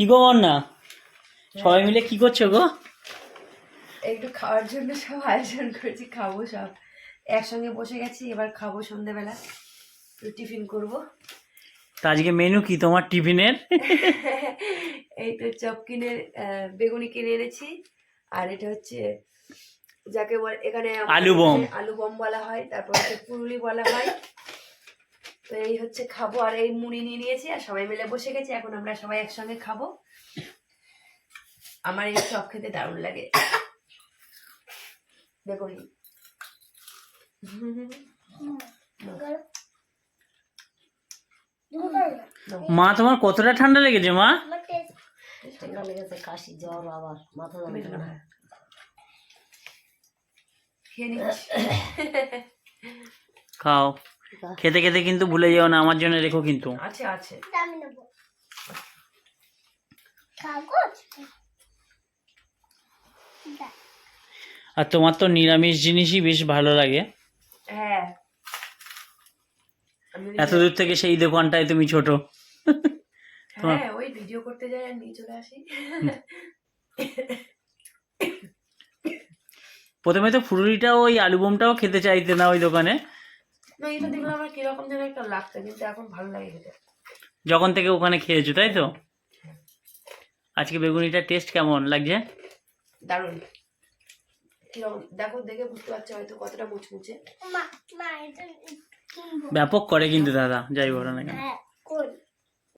কি গো না সবাই মিলে কি করছো গো? একটু খাওয়ার জন্য সব আয়োজন করেছি, খাবো সব একসঙ্গে বসে গেছি। এবার খাবো সন্ধ্যেবেলা, টিফিন করব। তা আজকে মেনু কি তোমার টিফিনের? এই তো চপ কিনে বেগুনি কিনে এনেছি, আর এটা হচ্ছে যাকে বলে এখানে আলু বম। আলু বম বলা হয়, তারপর হচ্ছে পুরুলি বলা হয়। তো এই হচ্ছে খাবো, আর এই মুড়ি নিয়ে নিয়েছি, আর সবাই মিলে বসে গেছি। এখন আমরা সবাই একসঙ্গে খাবো। আমার এই চপ খেতে দারুণ লাগে, বেগুনি। মা তোমার কতটা ঠান্ডা লেগেছে মা? ঠান্ডা লেগেছে, কাশি, জ্বর, আবার মাথা যন্ত্রণা। খেয়ে নিচ্ছি। খাও, খেতে খেতে কিন্তু ভুলে যেও না, আমার জন্য রেখো কিন্তু। আছে আছে। আর তোমার তো নিরামিষ জিনিসই বেশ ভালো লাগে। হ্যাঁ, এত দূর থেকে সেই দোকানটায় তুমি ছোট। হ্যাঁ, ওই ভিডিও করতে যাই আর নিয়ে চলে আসি। প্রথমে তো ফুলুরিটাও ওই আলু বোমটাও খেতে চাইতে না ওই দোকানে। না, এটা দেখলাম আমার কিরকম যেন একটা লাগছে, কিন্তু এখন ভালো লাগে খেতে। যখন থেকে ওখানে খেয়েছো তাই তো? আজকে বেগুনিটার টেস্ট কেমন লাগছে? দারুণ। কিরকম দেখো, দেখে বুঝতে পারছো হয়তো কতটা মুচমুচে। ব্যাপক করে কিন্তু দাদা, যাই বলো না কেন।